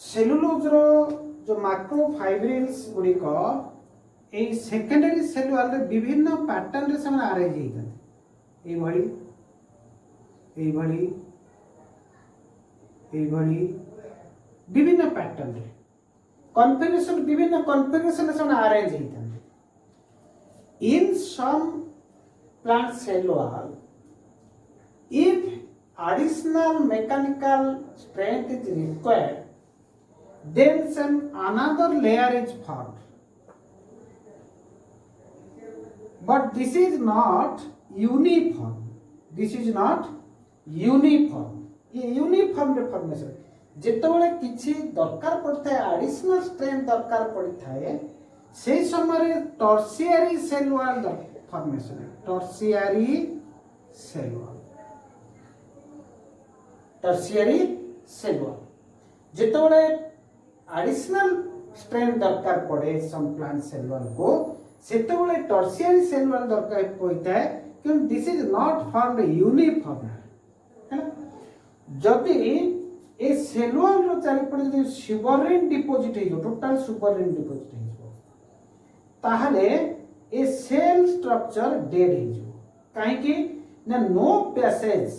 Cellulose रो जो microfibrils गुड़िक ये secondary cell wall विभिन्न पैटर्न से अरेंज होती विभिन्न पैटर्न कॉन्फ़िगरेशन विभिन्न कॉन्फ़िगरेशन से अरेंज होती in some plant cell wall if additional mechanical strength is required then some another layer is formed but this is not uniform ये uniform formation जितेबाला किसी दरकार पड़ता है एडिशनल स्ट्रेंथ दरकार पड़ता है से समय tertiary cell wall formation tertiary cell wall tertiary cell wall जितेबाला एडिशनल स्ट्रेंथ दरकार पड़े सम प्लांट सेल वॉल को सेतेबाला टर्शियरी सेल वॉल दरकार पड़ता है क्योंकि this is not formed uniform जदि ए सेल वॉल रो चारिपटे जदि सुबरिन डिपोजिट हो टोटल सुबरिन डिपोजिट हो ताहले ए सेल स्ट्रक्चर डेड हो काहे कि ना no passage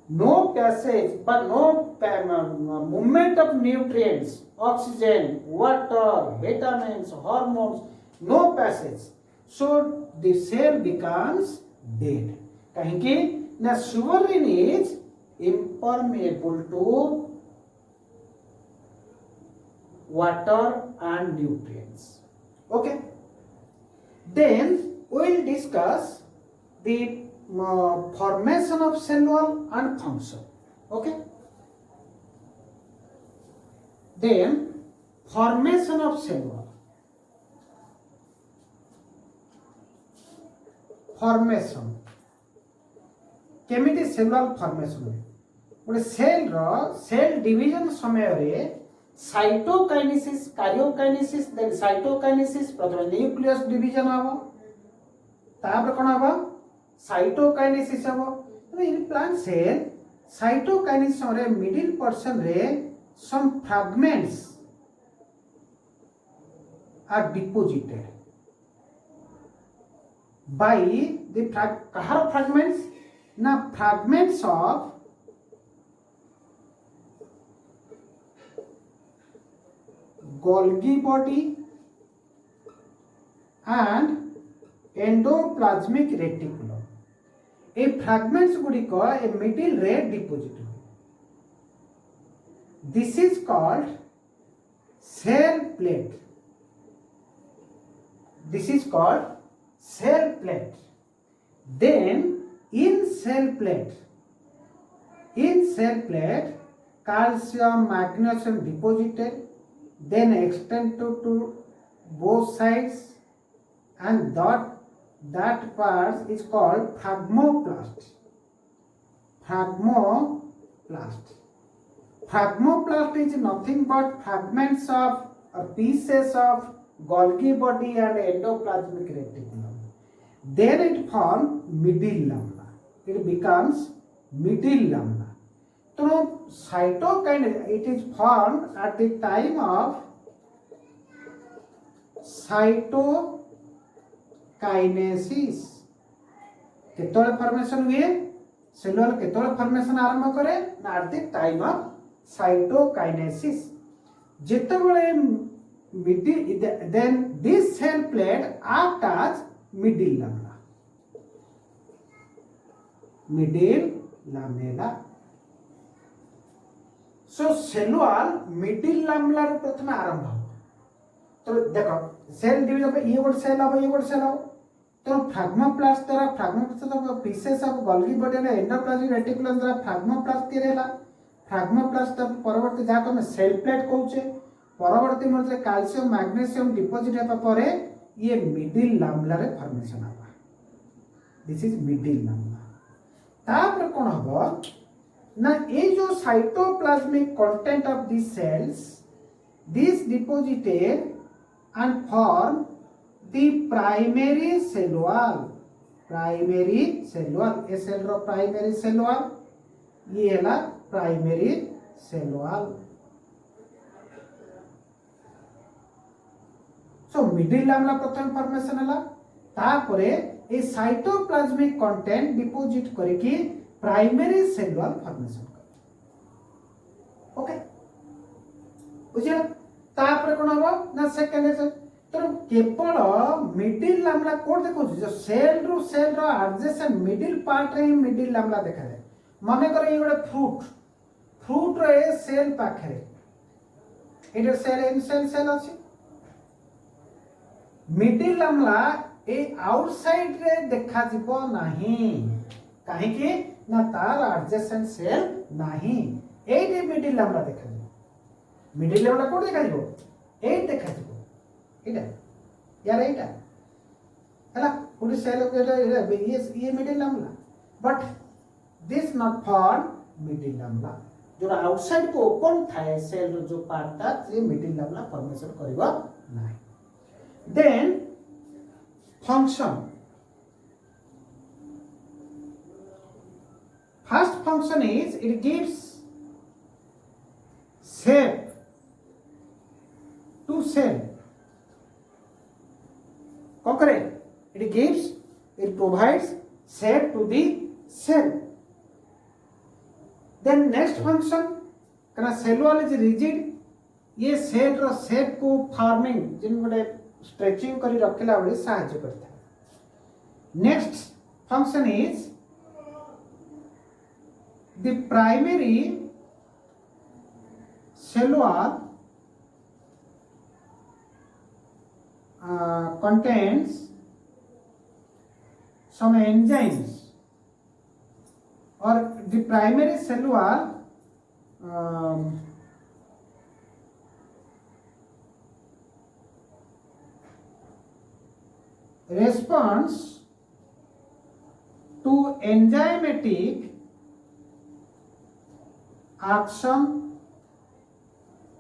but no movement of nutrients oxygen water vitamins hormones no passage so the cell becomes dead kahin ki na suberin is impermeable to water and nutrients okay then we will discuss the formation of cell wall and function okay then formation of cell wall formation केमिति cell wall formation गोटे cell division समय रे cytokinesis karyokinesis then cytokinesis प्रथम nucleus division हबो तापर कोन हबो cytokinesis हम इन प्लांट सेल साइटोकाइनेसिस रे मिडिल पोर्शन रे some fragments are deposited by the कहार फ्रैगमेंट्स ना fragments of Golgi body and endoplasmic reticulum ए फ्रैगमेंट्स गुड़िक ए मिडिल रे डिपोजिट हुए this is called cell plate then in cell plate calcium magnesium deposited then extend to both sides and that part is called phragmoplast. Phragmoplast is nothing but fragments of or pieces of Golgi body and endoplasmic reticulum. Then it forms middle lamina. It becomes middle lamina. So cytokinesis it is formed at the time of cytokinesis. केतोले formation हुए cell wall केतोले formation आरंभ करे ना at the time of cytokinesis जेतेबेले middle then this cell plate act as middle lamella so cell wall middle lamella रे प्रथम आरंभ हो तो देखो सेल डिवीजन पे ये गोटे सेल हो तो फ्रैगमोप्लास्ट द्वारा phragmoplast pieces of Golgi body and endoplasmic reticulum द्वारा फ्रैगमोप्लास्ट तैयार हैला फ्रैगमोप्लास्ट परवर्ती जहाँ को सेल प्लेट कहूचे परवर्ती मुहूर्त कैल्शियम मैग्नेशियम डिपोजिट हेबा परे ये मिडिल लामेला रे फॉर्मेशन हबा दिस इज मिडिल लामेला तापर कोन हबो ना ये जो cytoplasmic content of this cells this deposited and form the primary cell wall a cell ro primary cell wall ये है primary cell wall middle lamella प्रथम फॉर्मेशन हला तापरे ए साइटोप्लाज्मिक कंटेंट डिपोजिट करके प्राइमरी सेलुलर फॉर्मेशन कर okay बुझिला तापरे कोन हबो ना सेकेंड तो केवल मिडिल लामेला कोड देखो जो cell row adjacent middle part रे मिडिल लामेला देखा जाए माने कर ये गोटे फ्रूट रे सेल पाखरे एटे सेल इन सेल अछि मिडिल लामेला ए आउटसाइड रे देखा जिवो नाही काहे कि ना तार एडजेसेंट सेल नाही एटे मिडिल लामेला देखा जिवो मिडिल लामेला कोड देखा जिवो ए देखा जिवो इटा यार इटा हला पुडी सेल ये middle lamella but this not for middle lamella जो आउटसाइड को ओपन थाए सेल जो पार्ट ता ये मिडिल लामेला फॉर्मेशन करबो नाही then function first function is it gives shape to cell Concrete. It provides shape to the cell. Then next function, kana cell wall is rigid. ये cell रो shape को forming जिन गोटे stretching करी रखला बड़ी सहायता करता है next function is the primary cell wall contains some enzymes or the primary cell wall responds to enzymatic action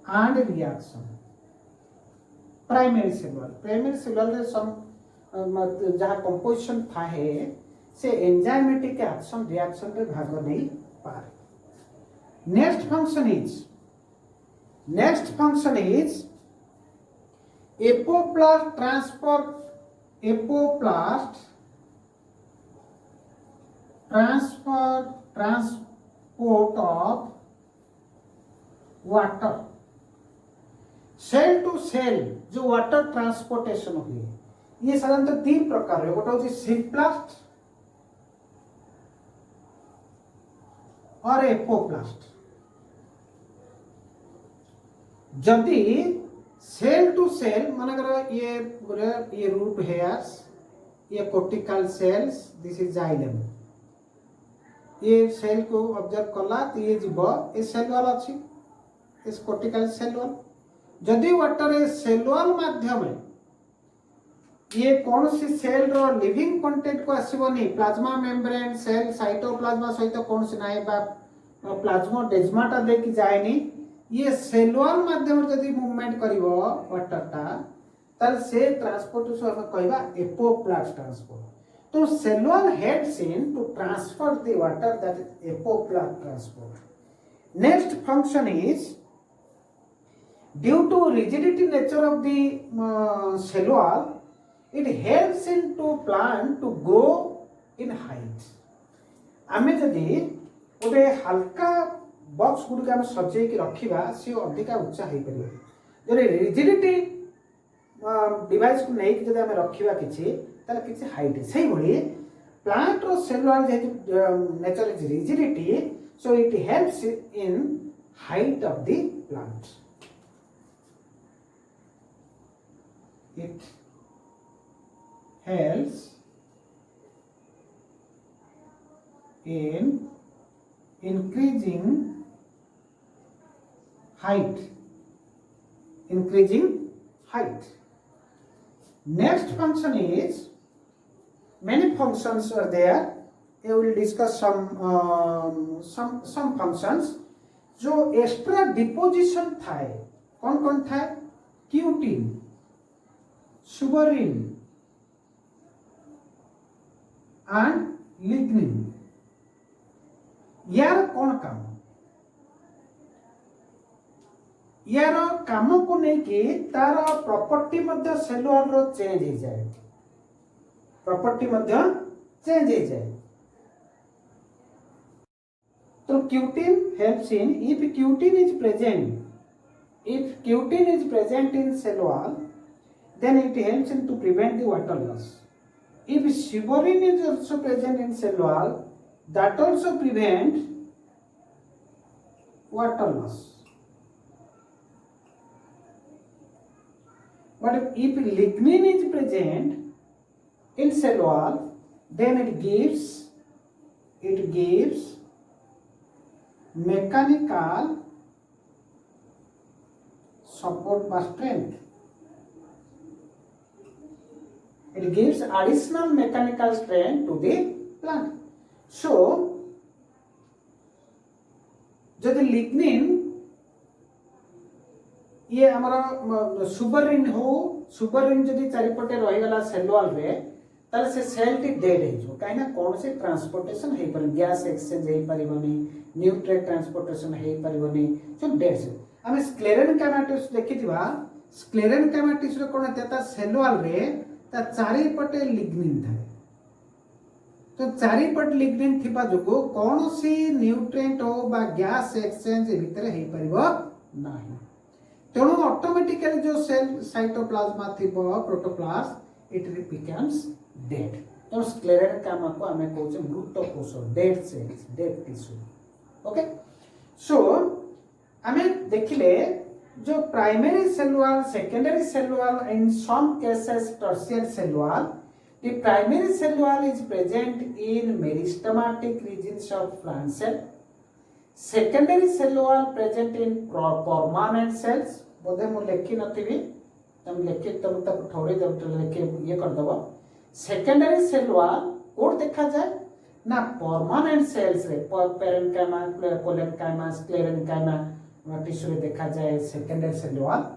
and reaction primary cell रे सम जहाँ कंपोजिशन थाहे से एंजाइमेटिक एक्शन रिएक्शन रे भाग नहीं पारे next function is apoplast transport of water cell to cell जो वाटर ट्रांसपोर्टेशन हुए ये साधारणतः तीन प्रकार है गोटे हूँ सिम्प्लास्ट और एपोप्लास्ट जदि सेल टू सेल मानकर ये रूट हेयर्स ये cortical cells this is xylem ये सेल को ऑब्जर्व कला तो ये जीव ये सेल वाल अच्छी इस कोर्टिकल सेल वाल जदि वाटर सेल वॉल माध्यम ये कौन सी सेल रो लिविंग कंटेंट को आसीबनी प्लाज्मा मेम्ब्रेन सेल साइटोप्लाज्मा सहित कौन सी नाइ बा प्लाज्मोडेज्माटा दे कि जाएनी ये सेल वॉल माध्यम जदि मूवमेंट करिवो वाटर ता तल से ट्रांसपोर्ट हम कहबा एपोप्लास्ट ट्रांसपोर्ट तो सेल वॉल हेड्स in to transfer the water that is apoplast transport next function is due to rigidity nature of the cell wall it helps into plant to grow in height आमे जदि गोटे हल्का box good के सजे की रखिबा से अधिका उच्चा हो परिबे जरे रिजिडिटी डिवाइस को नहीं जदि आमे रखिबा किछि ताले किछि हाइट सही भली प्लांट रो सेल वॉल जे nature is rigidity so it helps in height of the plant it helps in increasing height next function is many functions are there we will discuss some functions जो extra deposition थाए कौन थाए cutin suberin and lignin यार कौन काम यार काम को लेकिन तार प्रॉपर्टी मध्य सेल वॉल रो चेंज हो जाए प्रॉपर्टी मध्य चेंज हो जाए तो cutin helps in if cutin is present in cell wall then it helps in to prevent the water loss. If suberin is also present in cell wall, that also prevents water loss. But if lignin is present in cell wall, then it gives mechanical support by strength. It gives additional mechanical strength to the plant. So, जदि lignin ये हमारा सुबरिन हो सुबरिन जदि चारिपटे रहीगला cell wall रे ताले से cell T dead हे जो काइना कोन से ट्रांसपोर्टेशन हे पर गैस एक्सचेंज हे परिबनी न्यूट्रिएंट ट्रांसपोर्टेशन हे परिबनी जो डेड से हमें स्क्लेरेन कैमाटिस देखिथिबा स्क्लेरेन कैमाटिस रे कोन तेता सेल वॉल रे ता चारिपटे लिग्निन थाए तो चारिपट लिग्निन थिबा जोगो कौन सी न्यूट्रिएंट हो बा गैस एक्सचेंज भितर हे परिबो नाही तेणु ऑटोमेटिकली जो सेल साइटोप्लाज्मा थिबो प्रोटोप्लास्ट इट बिकम्स डेड तो स्क्लेरल काम को हमें कहउछ मृत कोष dead cells dead tissue okay so हमें देखिले जो primary cell wall secondary cell wall in some cases tertiary cell wall the primary cell wall is present in meristematic regions of plant cell secondary cell wall present in permanent cells बोधे मु लेखि नथिबी तुम लेखि तुम तक थोड़ी देर लेखि ये कर दबो secondary cell wall code देखा जाए ना परमानेंट सेल्स रे पेरेन्काइमा कोलेनकाइमा स्क्लेरेनकाइमा टिश्यू रे देखा जाए secondary cell wall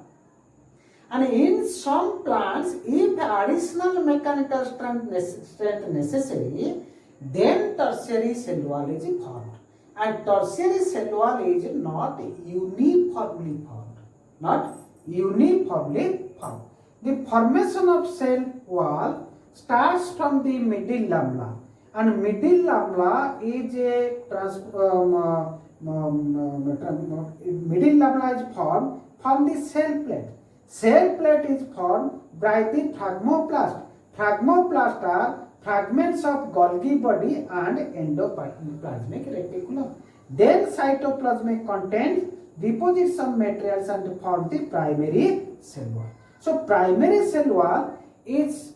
and in some plants if additional mechanical strength necessary then tertiary cell wall is formed and tertiary cell wall is not uniformly formed the formation of cell wall starts from the middle lamella and middle lamella is middle lamella is formed from the cell plate. Cell plate is formed by the phragmoplast. Phragmoplast are fragments of Golgi body and endoplasmic reticulum. Then cytoplasmic contains deposits of materials and form the primary cell wall. So primary cell wall is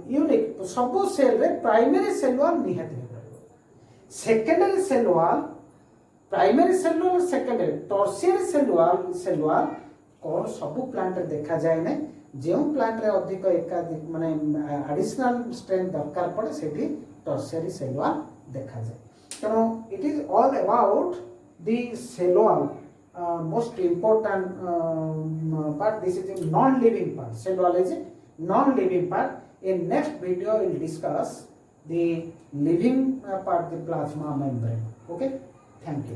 unique. सब cell रे primary cell wall निहत है. Secondary cell wall, primary cell wall, secondary, tertiary cell wall कौन सब plant रे देखा जाए ना जो प्लांट रे अधिक एकाधिक माने एडिशनल स्ट्रेंथ दरकार पड़े सेठी टर्शियरी सेल वॉल देखा जाए तेणु it is all about the cell wall most important part this is non living part cell wall is non living part in next video will discuss the living part the plasma membrane okay thank you